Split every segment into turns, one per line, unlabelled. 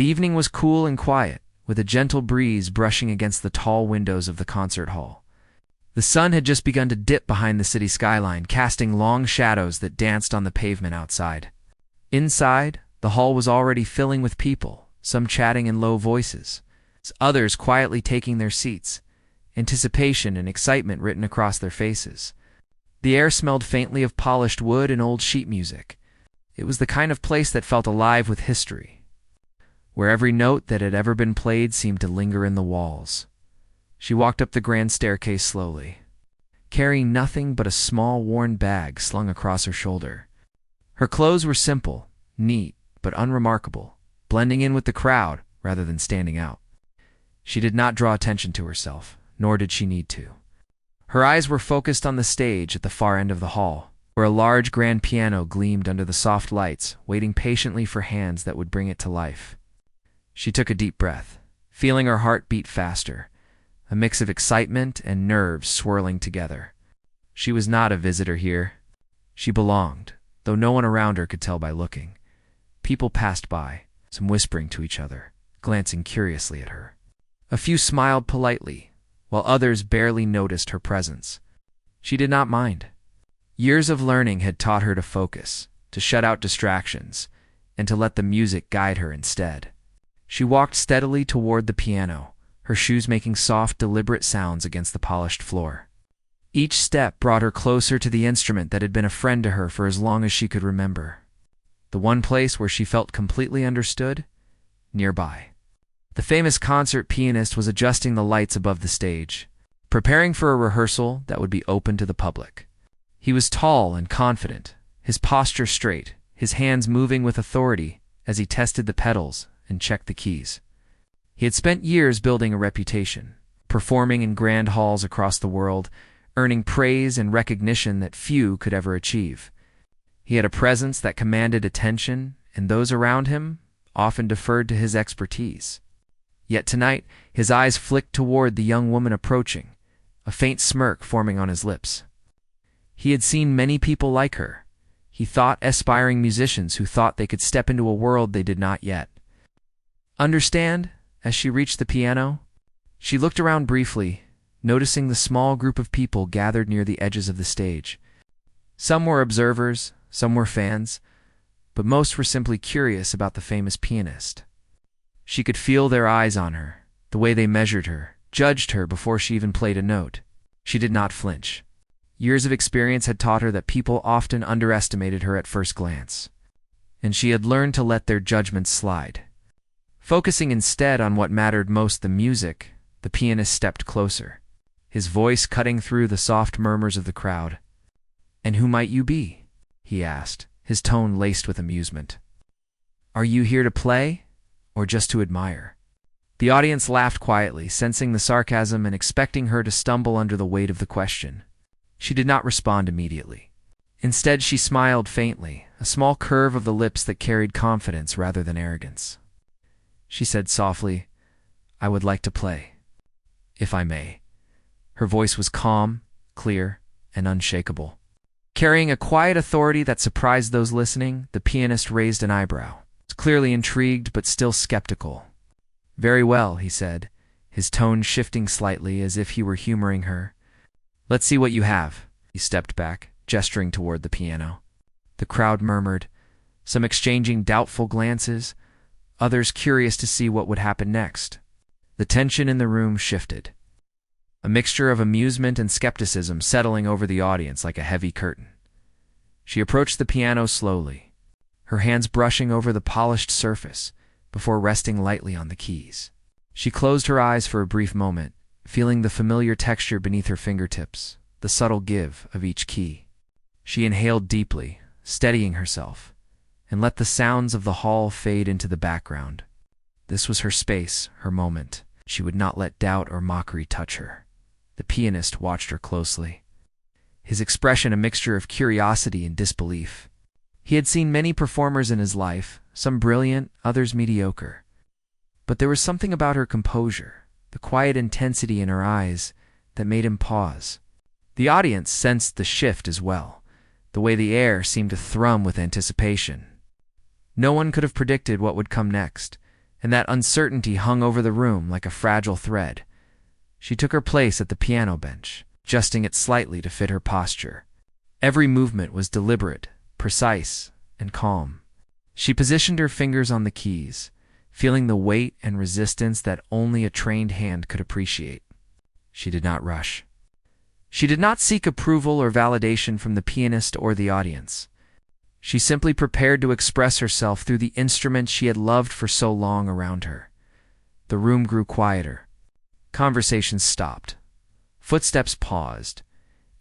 The evening was cool and quiet, with a gentle breeze brushing against the tall windows of the concert hall. The sun had just begun to dip behind the city skyline, casting long shadows that danced on the pavement outside. Inside, the hall was already filling with people, some chatting in low voices, others quietly taking their seats, anticipation and excitement written across their faces. The air smelled faintly of polished wood and old sheet music. It was the kind of place that felt alive with history, where every note that had ever been played seemed to linger in the walls. She walked up the grand staircase slowly, carrying nothing but a small worn bag slung across her shoulder. Her clothes were simple, neat, but unremarkable, blending in with the crowd rather than standing out. She did not draw attention to herself, nor did she need to. Her eyes were focused on the stage at the far end of the hall, where a large grand piano gleamed under the soft lights, waiting patiently for hands that would bring it to life. She took a deep breath, feeling her heart beat faster, a mix of excitement and nerves swirling together. She was not a visitor here. She belonged, though no one around her could tell by looking. People passed by, some whispering to each other, glancing curiously at her. A few smiled politely, while others barely noticed her presence. She did not mind. Years of learning had taught her to focus, to shut out distractions, and to let the music guide her instead. She walked steadily toward the piano, her shoes making soft, deliberate sounds against the polished floor. Each step brought her closer to the instrument that had been a friend to her for as long as she could remember. The one place where she felt completely understood? Nearby. The famous concert pianist was adjusting the lights above the stage, preparing for a rehearsal that would be open to the public. He was tall and confident, his posture straight, his hands moving with authority as he tested the pedals and checked the keys. He had spent years building a reputation, performing in grand halls across the world, earning praise and recognition that few could ever achieve. He had a presence that commanded attention, and those around him often deferred to his expertise. Yet tonight, his eyes flicked toward the young woman approaching, a faint smirk forming on his lips. He had seen many people like her. He thought aspiring musicians who thought they could step into a world they did not yet. Understand? As she reached the piano, she looked around briefly, noticing the small group of people gathered near the edges of the stage. Some were observers, some were fans, but most were simply curious about the famous pianist. She could feel their eyes on her, the way they measured her, judged her before she even played a note. She did not flinch. Years of experience had taught her that people often underestimated her at first glance, and she had learned to let their judgments slide. Focusing instead on what mattered most, the music, the pianist stepped closer, his voice cutting through the soft murmurs of the crowd. "And who might you be?" he asked, his tone laced with amusement. "Are you here to play, or just to admire?" The audience laughed quietly, sensing the sarcasm and expecting her to stumble under the weight of the question. She did not respond immediately. Instead, she smiled faintly, a small curve of the lips that carried confidence rather than arrogance. She said softly, "I would like to play, if I may." Her voice was calm, clear, and unshakable. Carrying a quiet authority that surprised those listening, the pianist raised an eyebrow, clearly intrigued but still skeptical. "Very well," he said, his tone shifting slightly as if he were humoring her. "Let's see what you have." He stepped back, gesturing toward the piano. The crowd murmured, some exchanging doubtful glances, others curious to see what would happen next. The tension in the room shifted, a mixture of amusement and skepticism settling over the audience like a heavy curtain. She approached the piano slowly, her hands brushing over the polished surface before resting lightly on the keys. She closed her eyes for a brief moment, feeling the familiar texture beneath her fingertips, the subtle give of each key. She inhaled deeply, steadying herself, and let the sounds of the hall fade into the background. This was her space, her moment. She would not let doubt or mockery touch her. The pianist watched her closely, his expression a mixture of curiosity and disbelief. He had seen many performers in his life, some brilliant, others mediocre. But there was something about her composure, the quiet intensity in her eyes, that made him pause. The audience sensed the shift as well, the way the air seemed to thrum with anticipation. No one could have predicted what would come next, and that uncertainty hung over the room like a fragile thread. She took her place at the piano bench, adjusting it slightly to fit her posture. Every movement was deliberate, precise, and calm. She positioned her fingers on the keys, feeling the weight and resistance that only a trained hand could appreciate. She did not rush. She did not seek approval or validation from the pianist or the audience. She simply prepared to express herself through the instrument she had loved for so long around her. The room grew quieter. Conversations stopped. Footsteps paused,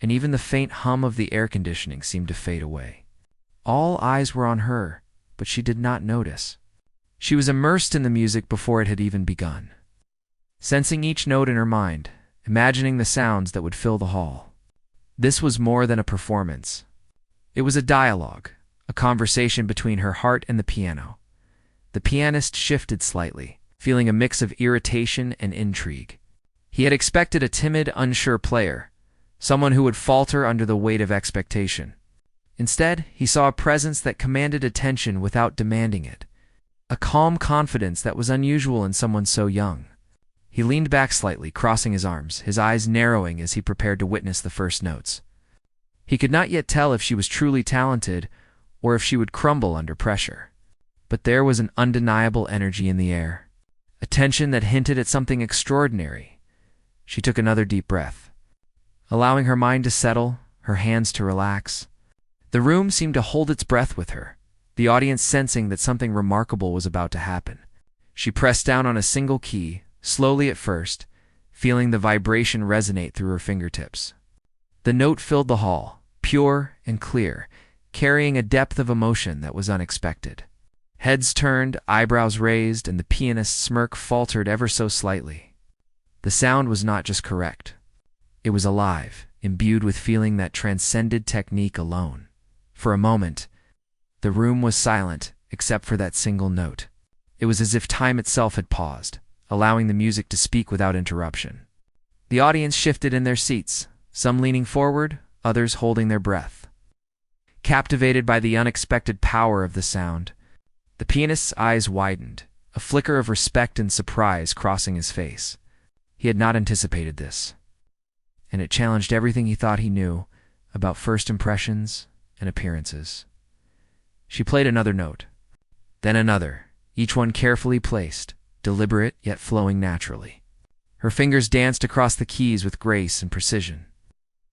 and even the faint hum of the air conditioning seemed to fade away. All eyes were on her, but she did not notice. She was immersed in the music before it had even begun, sensing each note in her mind, imagining the sounds that would fill the hall. This was more than a performance. It was a dialogue, a conversation between her heart and the piano. The pianist shifted slightly, feeling a mix of irritation and intrigue. He had expected a timid, unsure player, someone who would falter under the weight of expectation. Instead, he saw a presence that commanded attention without demanding it, a calm confidence that was unusual in someone so young. He leaned back slightly, crossing his arms, his eyes narrowing as he prepared to witness the first notes. He could not yet tell if she was truly talented or if she would crumble under pressure. But there was an undeniable energy in the air, a tension that hinted at something extraordinary. She took another deep breath, allowing her mind to settle, her hands to relax. The room seemed to hold its breath with her, the audience sensing that something remarkable was about to happen. She pressed down on a single key, slowly at first, feeling the vibration resonate through her fingertips. The note filled the hall, pure and clear, carrying a depth of emotion that was unexpected. Heads turned, eyebrows raised, and the pianist's smirk faltered ever so slightly. The sound was not just correct. It was alive, imbued with feeling that transcended technique alone. For a moment, the room was silent except for that single note. It was as if time itself had paused, allowing the music to speak without interruption. The audience shifted in their seats, some leaning forward, others holding their breath. Captivated by the unexpected power of the sound, the pianist's eyes widened, a flicker of respect and surprise crossing his face. He had not anticipated this, and it challenged everything he thought he knew about first impressions and appearances. She played another note, then another, each one carefully placed, deliberate yet flowing naturally. Her fingers danced across the keys with grace and precision,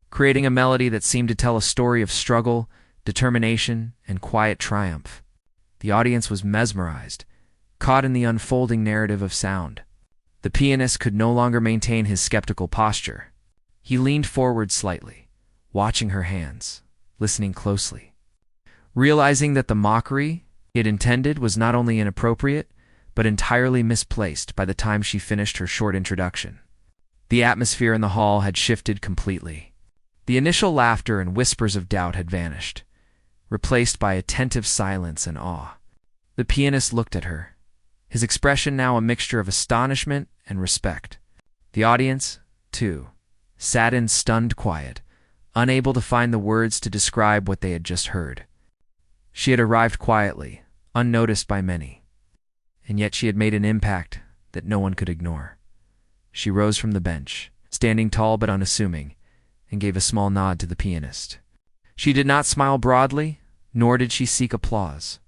creating a melody that seemed to tell a story of struggle, determination, and quiet triumph. The audience was mesmerized, caught in the unfolding narrative of sound. The pianist could no longer maintain his skeptical posture. He leaned forward slightly, watching her hands, listening closely, realizing that the mockery he had intended was not only inappropriate, but entirely misplaced by the time she finished her short introduction. The atmosphere in the hall had shifted completely. The initial laughter and whispers of doubt had vanished, replaced by attentive silence and awe. The pianist looked at her, his expression now a mixture of astonishment and respect. The audience, too, sat in stunned quiet, unable to find the words to describe what they had just heard. She had arrived quietly, unnoticed by many, and yet she had made an impact that no one could ignore. She rose from the bench, standing tall but unassuming, and gave a small nod to the pianist. She did not smile broadly, nor did she seek applause.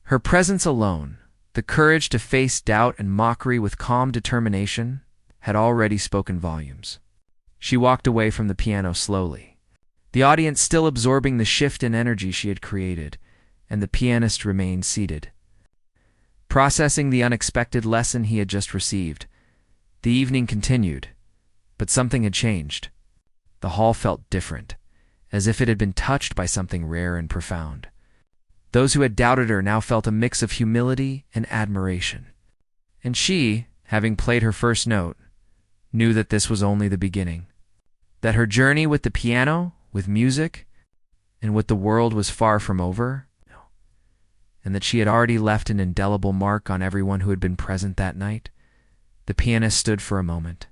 Her presence alone, the courage to face doubt and mockery with calm determination, had already spoken volumes. She walked away from the piano slowly, the audience still absorbing the shift in energy she had created, and the pianist remained seated, processing the unexpected lesson he had just received. The evening continued, but something had changed. The hall felt different, as if it had been touched by something rare and profound. Those who had doubted her now felt a mix of humility and admiration. And she, having played her first note, knew that this was only the beginning, that her journey with the piano, with music, and with the world was far from over, and that she had already left an indelible mark on everyone who had been present that night. The pianist stood for a moment,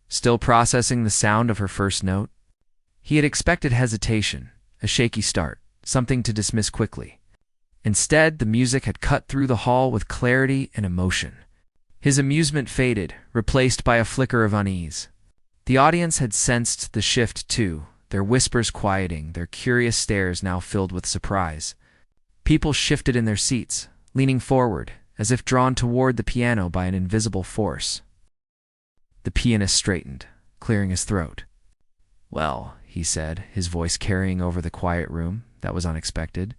still processing the sound of her first note. He had expected hesitation, a shaky start, something to dismiss quickly. Instead, the music had cut through the hall with clarity and emotion, His amusement faded, replaced by a flicker of unease. The audience had sensed the shift too, their whispers quieting, their curious stares now filled with surprise. People shifted in their seats, leaning forward, as if drawn toward the piano by an invisible force. The pianist straightened, clearing his throat. "Well," he said, his voice carrying over the quiet room. "That was unexpected."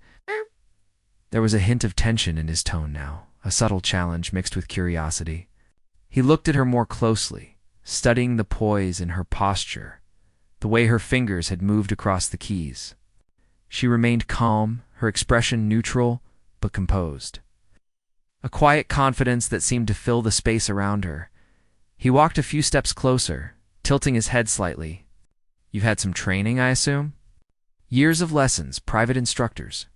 There was a hint of tension in his tone now, a subtle challenge mixed with curiosity. He looked at her more closely, studying the poise in her posture, the way her fingers had moved across the keys. She remained calm, her expression neutral but composed. A quiet confidence that seemed to fill the space around her. He walked a few steps closer, tilting his head slightly. "You've had some training, I assume?" "Years of lessons, private instructors."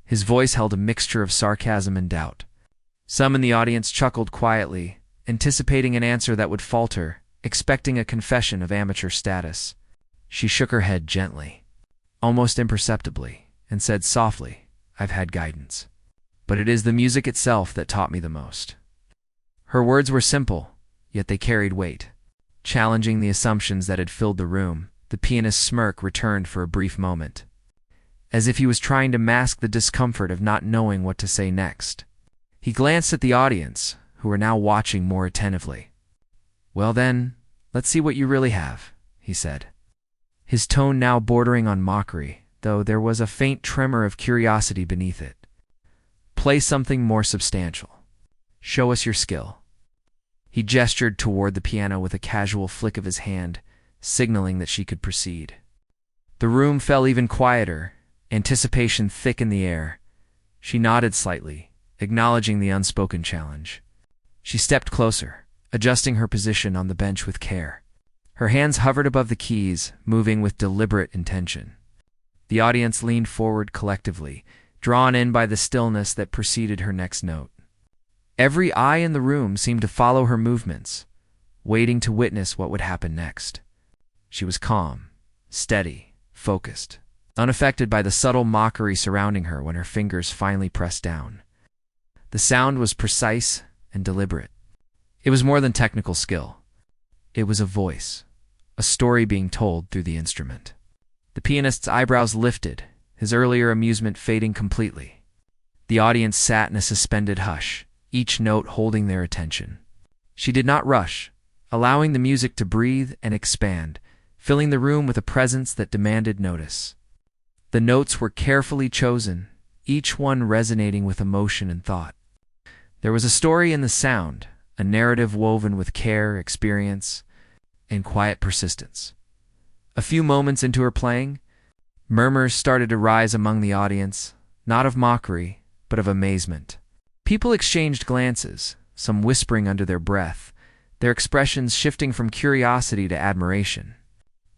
His voice held a mixture of sarcasm and doubt. Some in the audience chuckled quietly, anticipating an answer that would falter, expecting a confession of amateur status. She shook her head gently, almost imperceptibly, and said softly, "I've had guidance. But it is the music itself that taught me the most." Her words were simple, yet they carried weight. Challenging the assumptions that had filled the room, the pianist's smirk returned for a brief moment, as if he was trying to mask the discomfort of not knowing what to say next. He glanced at the audience, who were now watching more attentively. "Well then, let's see what you really have," he said. His tone now bordering on mockery, though there was a faint tremor of curiosity beneath it. "Play something more substantial. Show us your skill." He gestured toward the piano with a casual flick of his hand, signaling that she could proceed. The room fell even quieter, anticipation thick in the air. She nodded slightly, acknowledging the unspoken challenge. She stepped closer, adjusting her position on the bench with care. Her hands hovered above the keys, moving with deliberate intention. The audience leaned forward collectively, drawn in by the stillness that preceded her next note. Every eye in the room seemed to follow her movements, waiting to witness what would happen next. She was calm, steady, focused, unaffected by the subtle mockery surrounding her when her fingers finally pressed down. The sound was precise and deliberate. It was more than technical skill. It was a voice, a story being told through the instrument. The pianist's eyebrows lifted, his earlier amusement fading completely. The audience sat in a suspended hush, each note holding their attention. She did not rush, allowing the music to breathe and expand, filling the room with a presence that demanded notice. The notes were carefully chosen, each one resonating with emotion and thought. There was a story in the sound, a narrative woven with care, experience, and quiet persistence. A few moments into her playing, murmurs started to rise among the audience, not of mockery, but of amazement. People exchanged glances, some whispering under their breath, their expressions shifting from curiosity to admiration.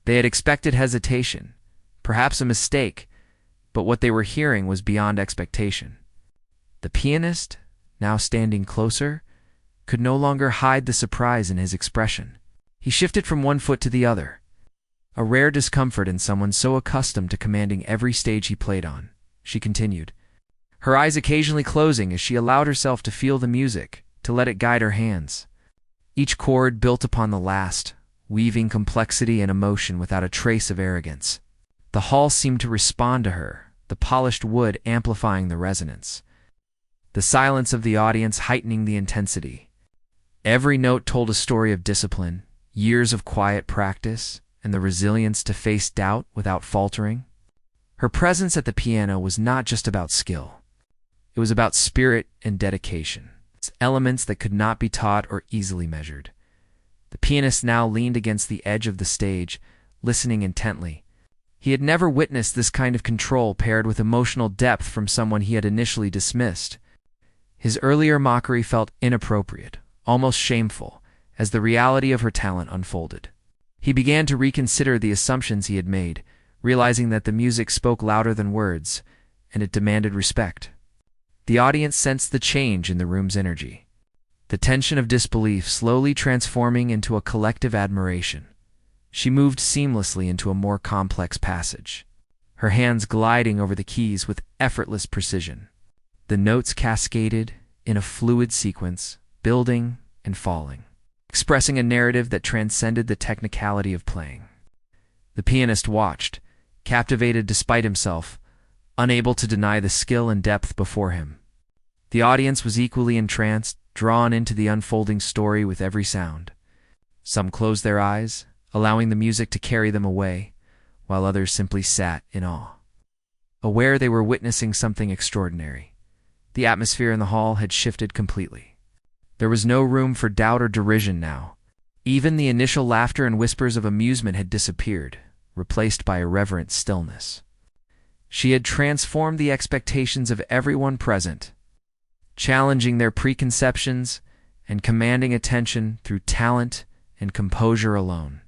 They had expected hesitation, perhaps a mistake, but what they were hearing was beyond expectation. The pianist, now standing closer, could no longer hide the surprise in his expression. He shifted from one foot to the other, a rare discomfort in someone so accustomed to commanding every stage he played on. She continued, her eyes occasionally closing as she allowed herself to feel the music, to let it guide her hands. Each chord built upon the last, weaving complexity and emotion without a trace of arrogance. The hall seemed to respond to her, the polished wood amplifying the resonance, the silence of the audience heightening the intensity. Every note told a story of discipline, years of quiet practice, and the resilience to face doubt without faltering. Her presence at the piano was not just about skill. It was about spirit and dedication, elements that could not be taught or easily measured. The pianist now leaned against the edge of the stage, listening intently. He had never witnessed this kind of control paired with emotional depth from someone he had initially dismissed. His earlier mockery felt inappropriate, almost shameful, as the reality of her talent unfolded. He began to reconsider the assumptions he had made, realizing that the music spoke louder than words, and it demanded respect. The audience sensed the change in the room's energy, the tension of disbelief slowly transforming into a collective admiration. She moved seamlessly into a more complex passage, her hands gliding over the keys with effortless precision. The notes cascaded in a fluid sequence, building, and falling, expressing a narrative that transcended the technicality of playing. The pianist watched, captivated despite himself, unable to deny the skill and depth before him. The audience was equally entranced, drawn into the unfolding story with every sound. Some closed their eyes, allowing the music to carry them away, while others simply sat in awe, aware they were witnessing something extraordinary. The atmosphere in the hall had shifted completely. There was no room for doubt or derision now. Even the initial laughter and whispers of amusement had disappeared, replaced by a reverent stillness. She had transformed the expectations of everyone present, challenging their preconceptions and commanding attention through talent and composure alone.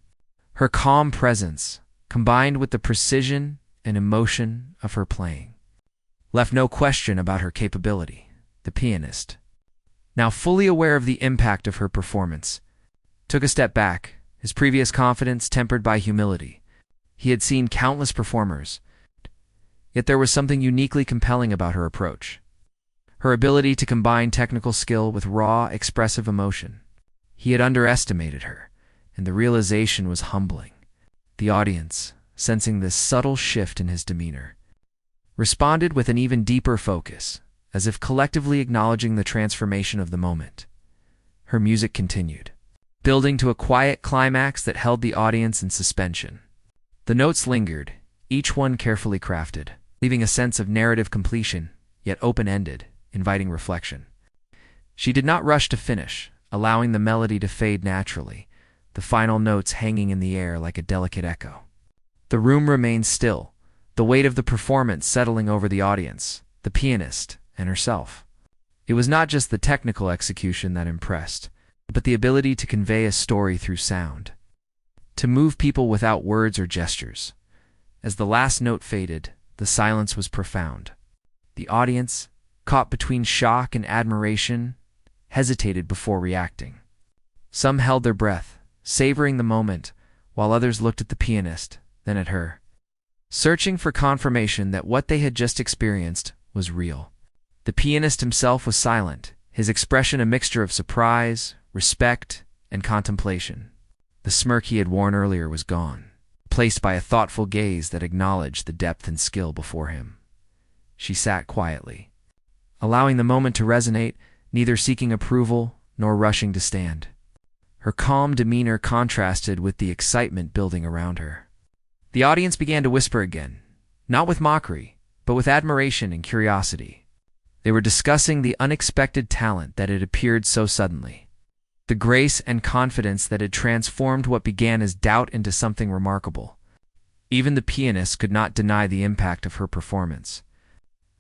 Her calm presence, combined with the precision and emotion of her playing, left no question about her capability. The pianist, now fully aware of the impact of her performance, took a step back, his previous confidence tempered by humility. He had seen countless performers, yet there was something uniquely compelling about her approach. Her ability to combine technical skill with raw, expressive emotion. He had underestimated her, and the realization was humbling. The audience, sensing this subtle shift in his demeanor, responded with an even deeper focus, as if collectively acknowledging the transformation of the moment. Her music continued, building to a quiet climax that held the audience in suspension. The notes lingered, each one carefully crafted, leaving a sense of narrative completion, yet open-ended, inviting reflection. She did not rush to finish, allowing the melody to fade naturally, the final notes hanging in the air like a delicate echo. The room remained still, the weight of the performance settling over the audience, the pianist, and herself. It was not just the technical execution that impressed, but the ability to convey a story through sound, to move people without words or gestures. As the last note faded, the silence was profound. The audience, caught between shock and admiration, hesitated before reacting. Some held their breath, savoring the moment, while others looked at the pianist, then at her, searching for confirmation that what they had just experienced was real. The pianist himself was silent, his expression a mixture of surprise, respect, and contemplation. The smirk he had worn earlier was gone, replaced by a thoughtful gaze that acknowledged the depth and skill before him. She sat quietly, allowing the moment to resonate, neither seeking approval nor rushing to stand. Her calm demeanor contrasted with the excitement building around her. The audience began to whisper again, not with mockery, but with admiration and curiosity. They were discussing the unexpected talent that had appeared so suddenly, the grace and confidence that had transformed what began as doubt into something remarkable. Even the pianist could not deny the impact of her performance.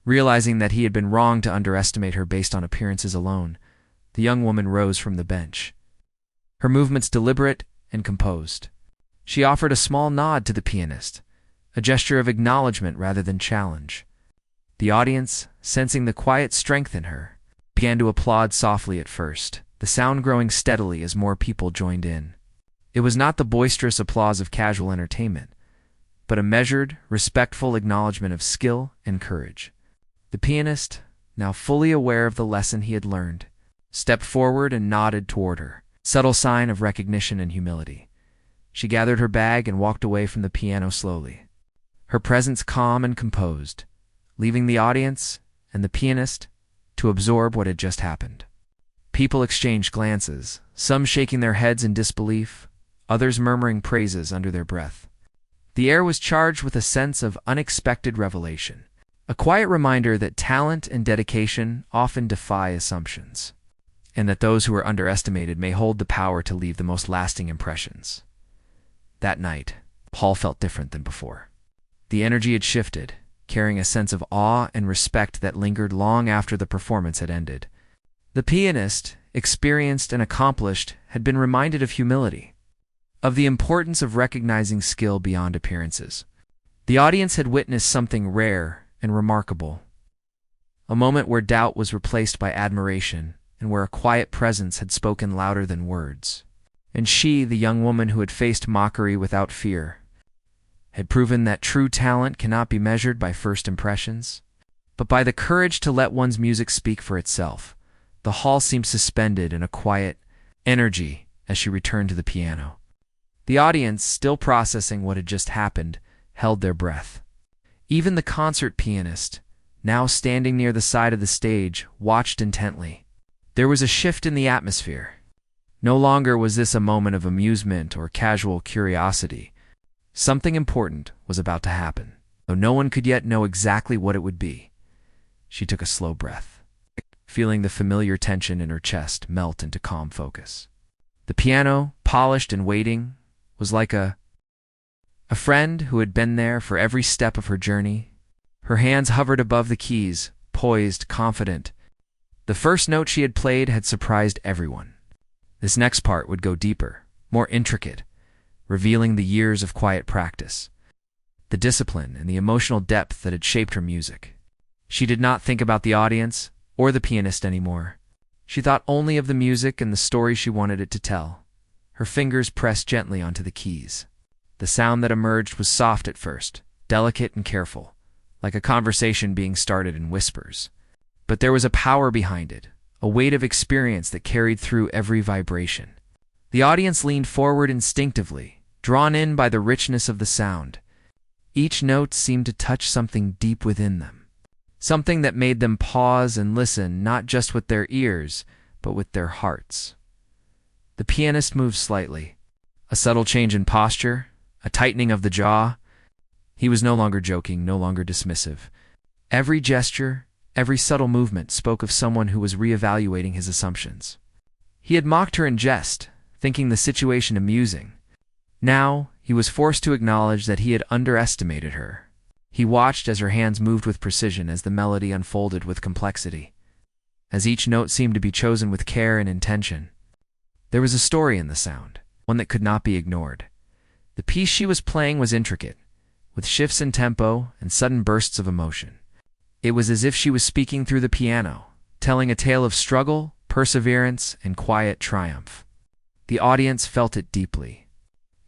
Realizing that he had been wrong to underestimate her based on appearances alone, the young woman rose from the bench, her movements deliberate and composed. She offered a small nod to the pianist, a gesture of acknowledgement rather than challenge. The audience, sensing the quiet strength in her, began to applaud softly at first, the sound growing steadily as more people joined in. It was not the boisterous applause of casual entertainment, but a measured, respectful acknowledgement of skill and courage. The pianist, now fully aware of the lesson he had learned, stepped forward and nodded toward her, subtle sign of recognition and humility. She gathered her bag and walked away from the piano slowly, her presence calm and composed, leaving the audience and the pianist to absorb what had just happened. People exchanged glances, some shaking their heads in disbelief, others murmuring praises under their breath. The air was charged with a sense of unexpected revelation, a quiet reminder that talent and dedication often defy assumptions, and that those who are underestimated may hold the power to leave the most lasting impressions. That night, Paul felt different than before. The energy had shifted, carrying a sense of awe and respect that lingered long after the performance had ended. The pianist, experienced and accomplished, had been reminded of humility, of the importance of recognizing skill beyond appearances. The audience had witnessed something rare and remarkable, a moment where doubt was replaced by admiration and where a quiet presence had spoken louder than words. And she, the young woman who had faced mockery without fear, had proven that true talent cannot be measured by first impressions, but by the courage to let one's music speak for itself. The hall seemed suspended in a quiet, energy as she returned to the piano. The audience, still processing what had just happened, held their breath. Even the concert pianist, now standing near the side of the stage, watched intently. There was a shift in the atmosphere. No longer was this a moment of amusement or casual curiosity. Something important was about to happen, though no one could yet know exactly what it would be. She took a slow breath, feeling the familiar tension in her chest melt into calm focus. The piano, polished and waiting, was like a friend who had been there for every step of her journey. Her hands hovered above the keys, poised, confident. The first note she had played had surprised everyone. This next part would go deeper, more intricate, revealing the years of quiet practice, the discipline and the emotional depth that had shaped her music. She did not think about the audience or the pianist anymore. She thought only of the music and the story she wanted it to tell. Her fingers pressed gently onto the keys. The sound that emerged was soft at first, delicate and careful, like a conversation being started in whispers. But there was a power behind it, a weight of experience that carried through every vibration. The audience leaned forward instinctively, drawn in by the richness of the sound. Each note seemed to touch something deep within them, something that made them pause and listen not just with their ears, but with their hearts. The pianist moved slightly, a subtle change in posture, a tightening of the jaw. He was no longer joking, no longer dismissive. Every gesture, every subtle movement spoke of someone who was reevaluating his assumptions. He had mocked her in jest, thinking the situation amusing. Now, he was forced to acknowledge that he had underestimated her. He watched as her hands moved with precision, as the melody unfolded with complexity, as each note seemed to be chosen with care and intention. There was a story in the sound, one that could not be ignored. The piece she was playing was intricate, with shifts in tempo and sudden bursts of emotion. It was as if she was speaking through the piano, telling a tale of struggle, perseverance, and quiet triumph. The audience felt it deeply.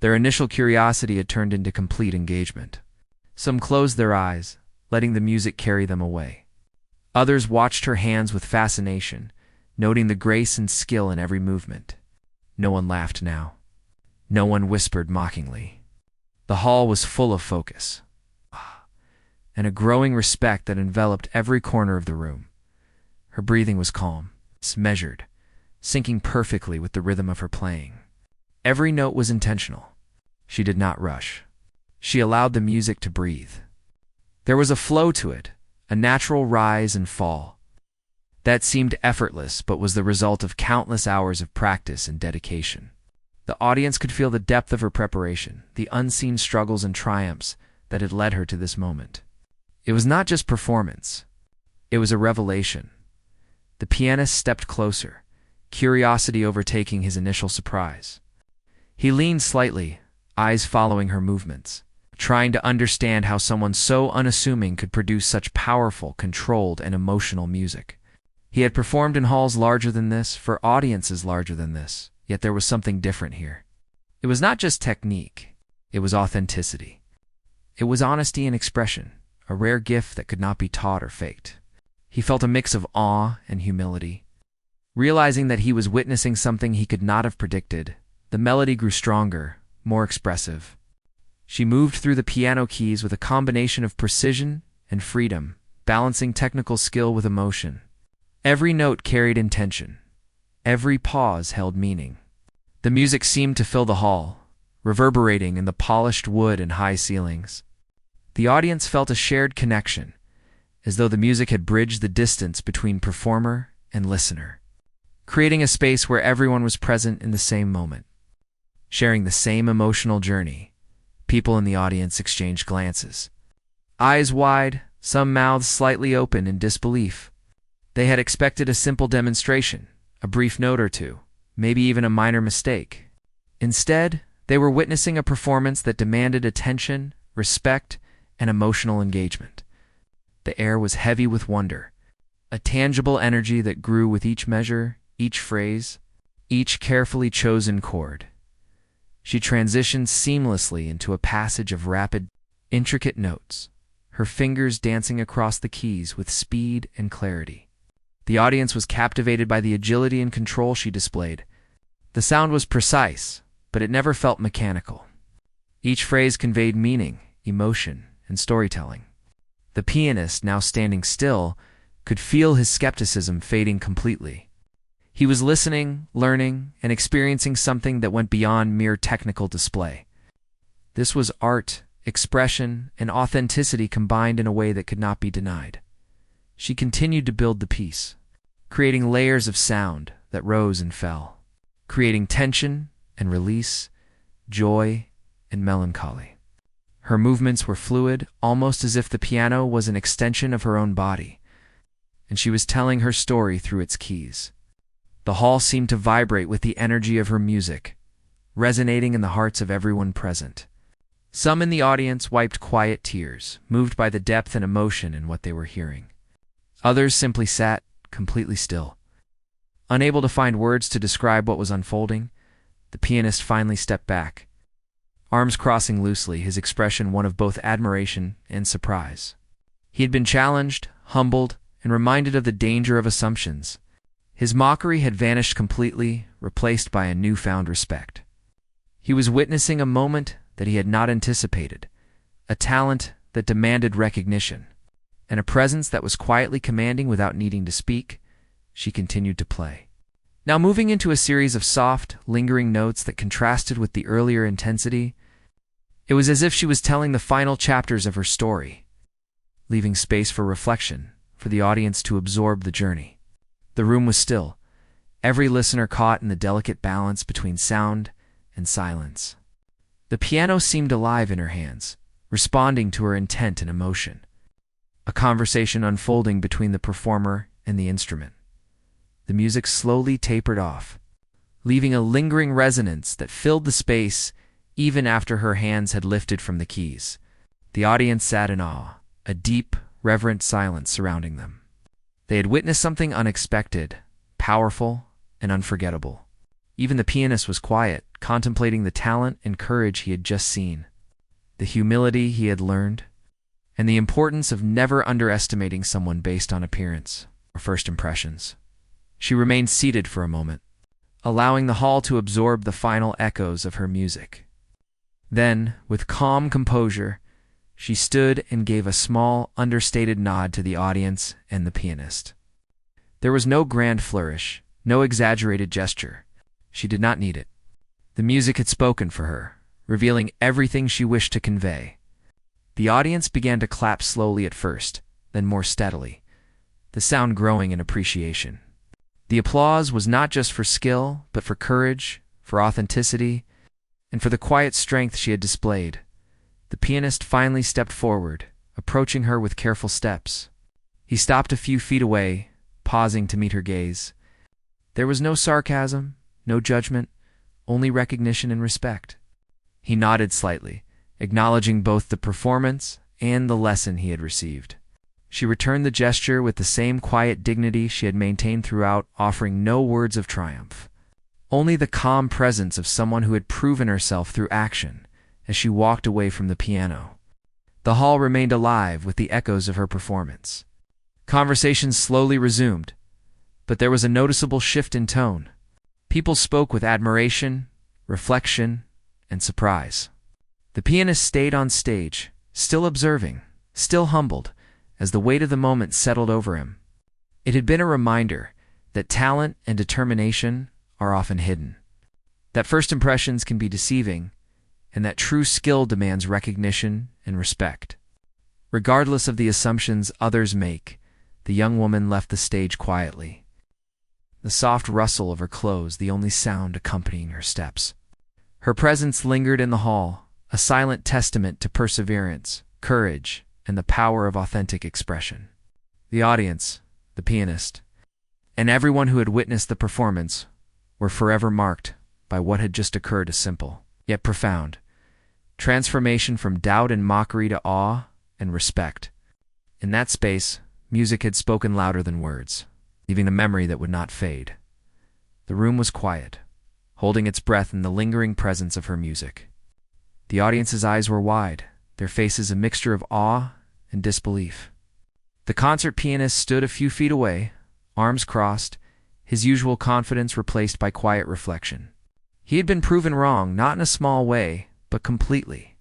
Their initial curiosity had turned into complete engagement. Some closed their eyes, letting the music carry them away. Others watched her hands with fascination, noting the grace and skill in every movement. No one laughed now. No one whispered mockingly. The hall was full of focus, and a growing respect that enveloped every corner of the room. Her breathing was calm, measured, syncing perfectly with the rhythm of her playing. Every note was intentional. She did not rush. She allowed the music to breathe. There was a flow to it, a natural rise and fall. That seemed effortless, but was the result of countless hours of practice and dedication. The audience could feel the depth of her preparation, the unseen struggles and triumphs that had led her to this moment. It was not just performance. It was a revelation. The pianist stepped closer, curiosity overtaking his initial surprise. He leaned slightly, eyes following her movements, trying to understand how someone so unassuming could produce such powerful, controlled, and emotional music. He had performed in halls larger than this, for audiences larger than this, yet there was something different here. It was not just technique, it was authenticity. It was honesty and expression, a rare gift that could not be taught or faked. He felt a mix of awe and humility. Realizing that he was witnessing something he could not have predicted, the melody grew stronger, more expressive. She moved through the piano keys with a combination of precision and freedom, balancing technical skill with emotion. Every note carried intention. Every pause held meaning. The music seemed to fill the hall, reverberating in the polished wood and high ceilings. The audience felt a shared connection, as though the music had bridged the distance between performer and listener, creating a space where everyone was present in the same moment. Sharing the same emotional journey, people in the audience exchanged glances. Eyes wide, some mouths slightly open in disbelief. They had expected a simple demonstration, a brief note or two, maybe even a minor mistake. Instead, they were witnessing a performance that demanded attention, respect, and emotional engagement. The air was heavy with wonder, a tangible energy that grew with each measure, each phrase, each carefully chosen chord. She transitioned seamlessly into a passage of rapid, intricate notes, her fingers dancing across the keys with speed and clarity. The audience was captivated by the agility and control she displayed. The sound was precise, but it never felt mechanical. Each phrase conveyed meaning, emotion, and storytelling. The pianist, now standing still, could feel his skepticism fading completely. He was listening, learning, and experiencing something that went beyond mere technical display. This was art, expression, and authenticity combined in a way that could not be denied. She continued to build the piece, creating layers of sound that rose and fell, creating tension and release, joy and melancholy. Her movements were fluid, almost as if the piano was an extension of her own body, and she was telling her story through its keys. The hall seemed to vibrate with the energy of her music, resonating in the hearts of everyone present. Some in the audience wiped quiet tears, moved by the depth and emotion in what they were hearing. Others simply sat, completely still. Unable to find words to describe what was unfolding, the pianist finally stepped back, arms crossing loosely, his expression one of both admiration and surprise. He had been challenged, humbled, and reminded of the danger of assumptions. His mockery had vanished completely, replaced by a newfound respect. He was witnessing a moment that he had not anticipated, a talent that demanded recognition, and a presence that was quietly commanding without needing to speak. She continued to play, now moving into a series of soft, lingering notes that contrasted with the earlier intensity. It was as if she was telling the final chapters of her story, leaving space for reflection, for the audience to absorb the journey. The room was still, every listener caught in the delicate balance between sound and silence. The piano seemed alive in her hands, responding to her intent and emotion, a conversation unfolding between the performer and the instrument. The music slowly tapered off, leaving a lingering resonance that filled the space even after her hands had lifted from the keys. The audience sat in awe, a deep, reverent silence surrounding them. They had witnessed something unexpected, powerful, and unforgettable. Even the pianist was quiet, contemplating the talent and courage he had just seen, the humility he had learned, and the importance of never underestimating someone based on appearance or first impressions. She remained seated for a moment, allowing the hall to absorb the final echoes of her music. Then, with calm composure, she stood and gave a small, understated nod to the audience and the pianist. There was no grand flourish, no exaggerated gesture. She did not need it. The music had spoken for her, revealing everything she wished to convey. The audience began to clap slowly at first, then more steadily, the sound growing in appreciation. The applause was not just for skill, but for courage, for authenticity, and for the quiet strength she had displayed. The pianist finally stepped forward, approaching her with careful steps. He stopped a few feet away, pausing to meet her gaze. There was no sarcasm, no judgment, only recognition and respect. He nodded slightly, acknowledging both the performance and the lesson he had received. She returned the gesture with the same quiet dignity she had maintained throughout, offering no words of triumph, only the calm presence of someone who had proven herself through action as she walked away from the piano. The hall remained alive with the echoes of her performance. Conversations slowly resumed, but there was a noticeable shift in tone. People spoke with admiration, reflection, and surprise. The pianist stayed on stage, still observing, still humbled, as the weight of the moment settled over him. It had been a reminder that talent and determination are often hidden, that first impressions can be deceiving, and that true skill demands recognition and respect. Regardless of the assumptions others make, the young woman left the stage quietly, the soft rustle of her clothes the only sound accompanying her steps. Her presence lingered in the hall, a silent testament to perseverance, courage, and the power of authentic expression. The audience, the pianist, and everyone who had witnessed the performance were forever marked by what had just occurred, a simple, yet profound, transformation from doubt and mockery to awe and respect. In that space, music had spoken louder than words, leaving a memory that would not fade. The room was quiet, holding its breath in the lingering presence of her music. The audience's eyes were wide, their faces a mixture of awe and disbelief. The concert pianist stood a few feet away, arms crossed, his usual confidence replaced by quiet reflection. He had been proven wrong, not in a small way, but completely,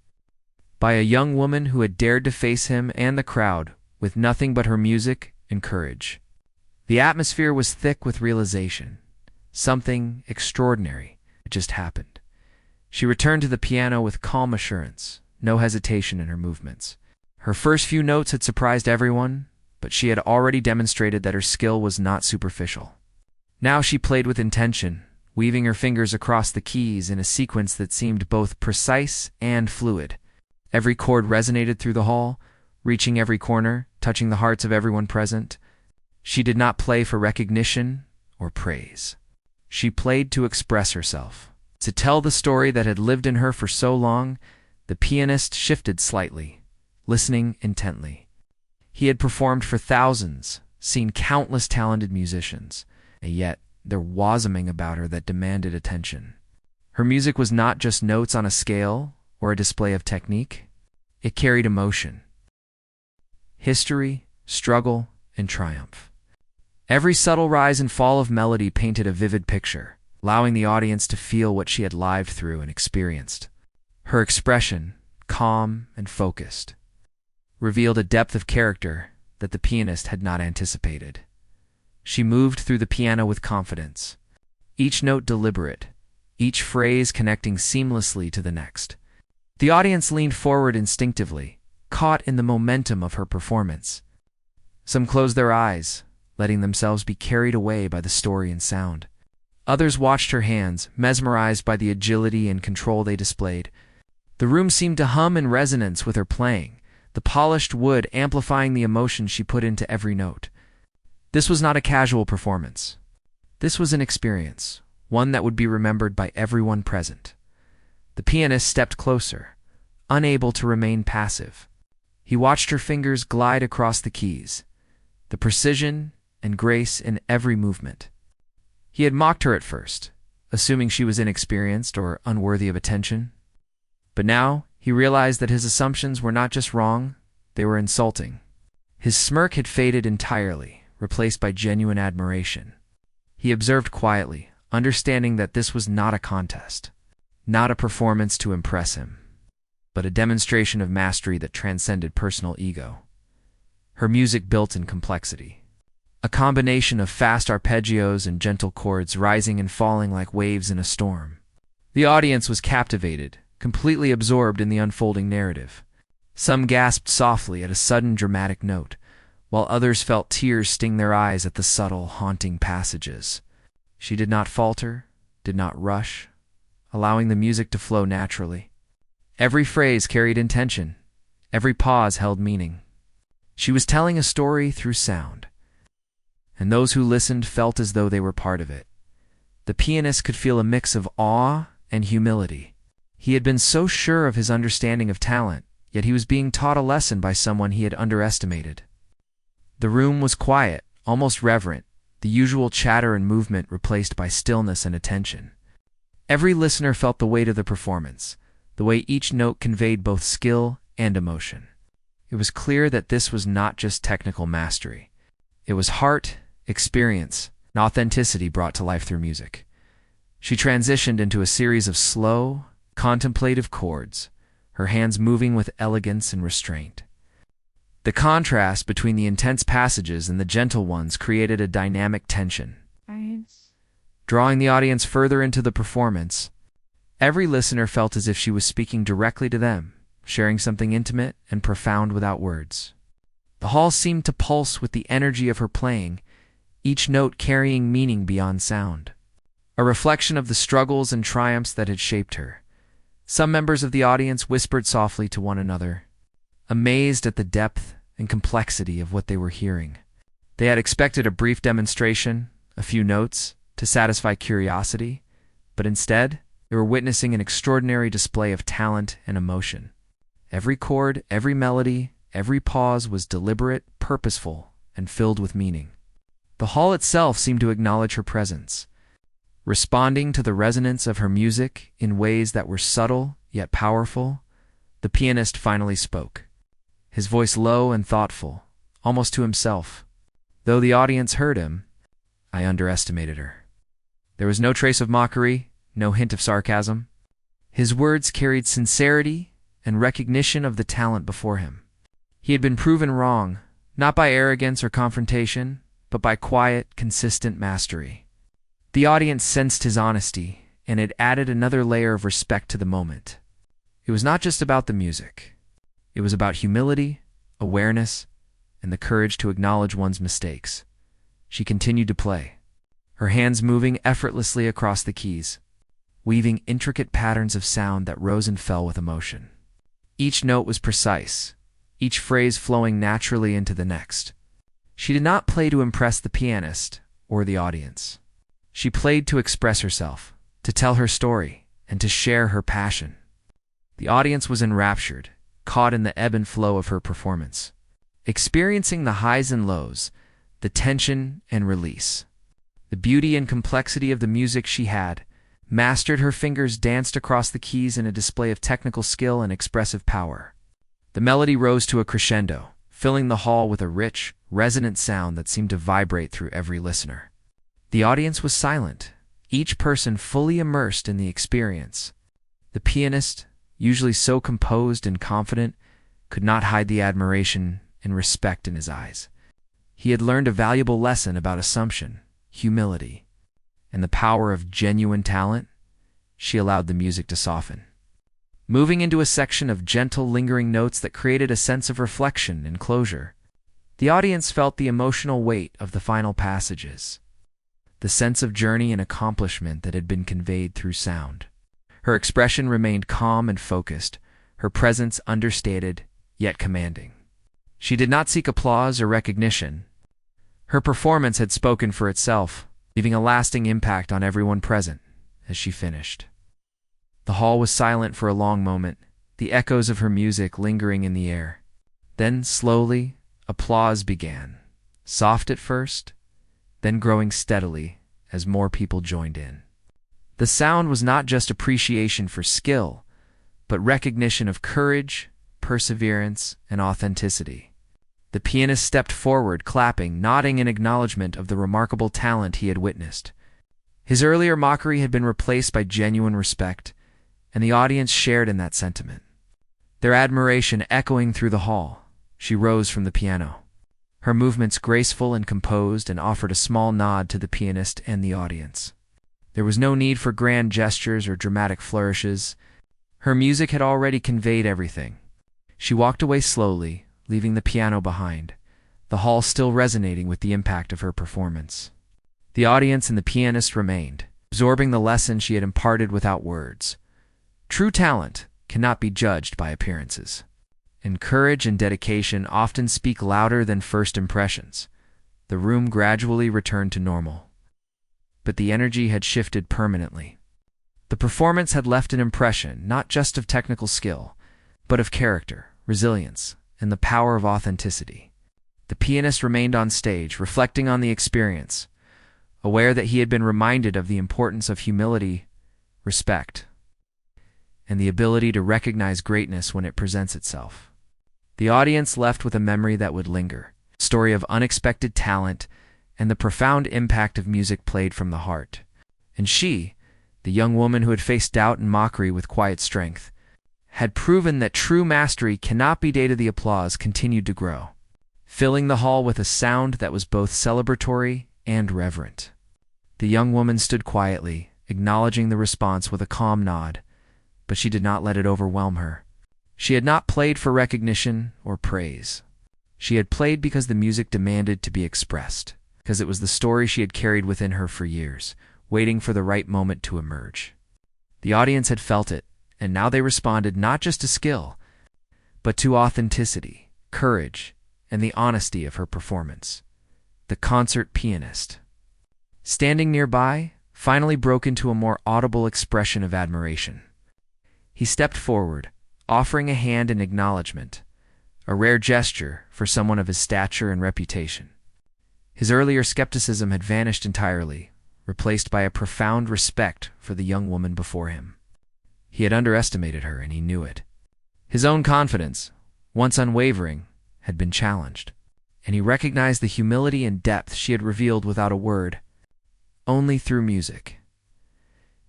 by a young woman who had dared to face him and the crowd with nothing but her music and courage. The atmosphere was thick with realization. Something extraordinary had just happened. She returned to the piano with calm assurance, no hesitation in her movements. Her first few notes had surprised everyone, but she had already demonstrated that her skill was not superficial. Now she played with intention, weaving her fingers across the keys in a sequence that seemed both precise and fluid. Every chord resonated through the hall, reaching every corner, touching the hearts of everyone present. She did not play for recognition or praise. She played to express herself, to tell the story that had lived in her for so long. The pianist shifted slightly, listening intently. He had performed for thousands, seen countless talented musicians, and yet there was something about her that demanded attention. Her music was not just notes on a scale or a display of technique. It carried emotion, history, struggle, and triumph. Every subtle rise and fall of melody painted a vivid picture, allowing the audience to feel what she had lived through and experienced. Her expression, calm and focused, revealed a depth of character that the pianist had not anticipated. She moved through the piano with confidence, each note deliberate, each phrase connecting seamlessly to the next. The audience leaned forward instinctively, caught in the momentum of her performance. Some closed their eyes, letting themselves be carried away by the story and sound. Others watched her hands, mesmerized by the agility and control they displayed. The room seemed to hum in resonance with her playing, the polished wood amplifying the emotion she put into every note. This was not a casual performance. This was an experience, one that would be remembered by everyone present. The pianist stepped closer, unable to remain passive. He watched her fingers glide across the keys, the precision and grace in every movement. He had mocked her at first, assuming she was inexperienced or unworthy of attention. But now he realized that his assumptions were not just wrong, they were insulting. His smirk had faded entirely, replaced by genuine admiration. He observed quietly, understanding that this was not a contest, not a performance to impress him, but a demonstration of mastery that transcended personal ego. Her music built in complexity, a combination of fast arpeggios and gentle chords rising and falling like waves in a storm. The audience was captivated, completely absorbed in the unfolding narrative. Some gasped softly at a sudden dramatic note, while others felt tears sting their eyes at the subtle, haunting passages. She did not falter, did not rush, allowing the music to flow naturally. Every phrase carried intention, every pause held meaning. She was telling a story through sound, and those who listened felt as though they were part of it. The pianist could feel a mix of awe and humility. He had been so sure of his understanding of talent, yet he was being taught a lesson by someone he had underestimated. The room was quiet, almost reverent, the usual chatter and movement replaced by stillness and attention. Every listener felt the weight of the performance, the way each note conveyed both skill and emotion. It was clear that this was not just technical mastery. It was heart, experience, and authenticity brought to life through music. She transitioned into a series of slow, contemplative chords, her hands moving with elegance and restraint. The contrast between the intense passages and the gentle ones created a dynamic tension, drawing the audience further into the performance. Every listener felt as if she was speaking directly to them, sharing something intimate and profound without words. The hall seemed to pulse with the energy of her playing, each note carrying meaning beyond sound, a reflection of the struggles and triumphs that had shaped her. Some members of the audience whispered softly to one another, amazed at the depth and complexity of what they were hearing. They had expected a brief demonstration, a few notes, to satisfy curiosity, but instead, they were witnessing an extraordinary display of talent and emotion. Every chord, every melody, every pause was deliberate, purposeful, and filled with meaning. The hall itself seemed to acknowledge her presence, responding to the resonance of her music in ways that were subtle yet powerful. The pianist finally spoke, his voice low and thoughtful, almost to himself. Though the audience heard him, I underestimated her. There was no trace of mockery, no hint of sarcasm. His words carried sincerity and recognition of the talent before him. He had been proven wrong, not by arrogance or confrontation, but by quiet, consistent mastery. The audience sensed his honesty, and it added another layer of respect to the moment. It was not just about the music. It was about humility, awareness, and the courage to acknowledge one's mistakes. She continued to play, her hands moving effortlessly across the keys, weaving intricate patterns of sound that rose and fell with emotion. Each note was precise, each phrase flowing naturally into the next. She did not play to impress the pianist or the audience. She played to express herself, to tell her story, and to share her passion. The audience was enraptured, caught in the ebb and flow of her performance, experiencing the highs and lows, the tension and release. The beauty and complexity of the music she had mastered. Her fingers danced across the keys in a display of technical skill and expressive power. The melody rose to a crescendo, filling the hall with a rich, resonant sound that seemed to vibrate through every listener. The audience was silent, each person fully immersed in the experience. The pianist, usually so composed and confident, could not hide the admiration and respect in his eyes. He had learned a valuable lesson about assumption, humility, and the power of genuine talent. She allowed the music to soften, moving into a section of gentle, lingering notes that created a sense of reflection and closure. The audience felt the emotional weight of the final passages, the sense of journey and accomplishment that had been conveyed through sound. Her expression remained calm and focused, her presence understated yet commanding. She did not seek applause or recognition. Her performance had spoken for itself, leaving a lasting impact on everyone present as she finished. The hall was silent for a long moment, the echoes of her music lingering in the air. Then, slowly, applause began, soft at first, then growing steadily as more people joined in. The sound was not just appreciation for skill, but recognition of courage, perseverance, and authenticity. The pianist stepped forward, clapping, nodding in acknowledgement of the remarkable talent he had witnessed. His earlier mockery had been replaced by genuine respect, and the audience shared in that sentiment. Their admiration echoing through the hall, she rose from the piano, her movements graceful and composed, and offered a small nod to the pianist and the audience. There was no need for grand gestures or dramatic flourishes. Her music had already conveyed everything. She walked away slowly, leaving the piano behind, the hall still resonating with the impact of her performance. The audience and the pianist remained, absorbing the lesson she had imparted without words. True talent cannot be judged by appearances, and courage and dedication often speak louder than first impressions. The room gradually returned to normal, but the energy had shifted permanently. The performance had left an impression not just of technical skill, but of character, resilience, and the power of authenticity. The pianist remained on stage, reflecting on the experience, aware that he had been reminded of the importance of humility, respect, and the ability to recognize greatness when it presents itself. The audience left with a memory that would linger, a story of unexpected talent and the profound impact of music played from the heart. And she, the young woman who had faced doubt and mockery with quiet strength, had proven that true mastery cannot be dated. The applause continued to grow, filling the hall with a sound that was both celebratory and reverent. The young woman stood quietly, acknowledging the response with a calm nod, but she did not let it overwhelm her. She had not played for recognition or praise. She had played because the music demanded to be expressed, because it was the story she had carried within her for years, waiting for the right moment to emerge. The audience had felt it, and now they responded not just to skill, but to authenticity, courage, and the honesty of her performance. The concert pianist, standing nearby, finally broke into a more audible expression of admiration. He stepped forward, offering a hand in acknowledgement, a rare gesture for someone of his stature and reputation. His earlier skepticism had vanished entirely, replaced by a profound respect for the young woman before him. He had underestimated her, and he knew it. His own confidence, once unwavering, had been challenged, and he recognized the humility and depth she had revealed without a word, only through music.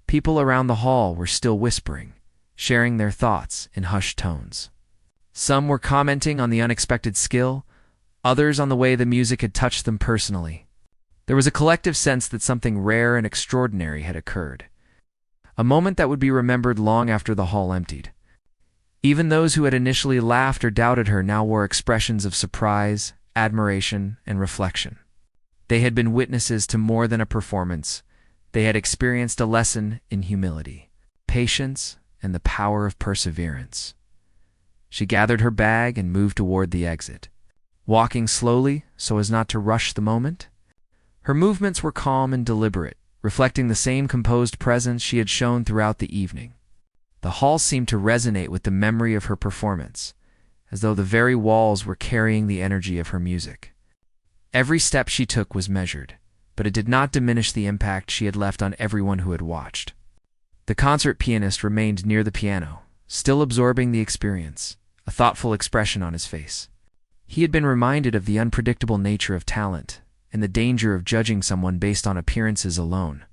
People around the hall were still whispering, sharing their thoughts in hushed tones. Some were commenting on the unexpected skill, others on the way the music had touched them personally. There was a collective sense that something rare and extraordinary had occurred, a moment that would be remembered long after the hall emptied. Even those who had initially laughed or doubted her now wore expressions of surprise, admiration, and reflection. They had been witnesses to more than a performance. They had experienced a lesson in humility, patience, and the power of perseverance. She gathered her bag and moved toward the exit, walking slowly so as not to rush the moment. Her movements were calm and deliberate, reflecting the same composed presence she had shown throughout the evening. The hall seemed to resonate with the memory of her performance, as though the very walls were carrying the energy of her music. Every step she took was measured, but it did not diminish the impact she had left on everyone who had watched. The concert pianist remained near the piano, still absorbing the experience, a thoughtful expression on his face. He had been reminded of the unpredictable nature of talent and the danger of judging someone based on appearances alone.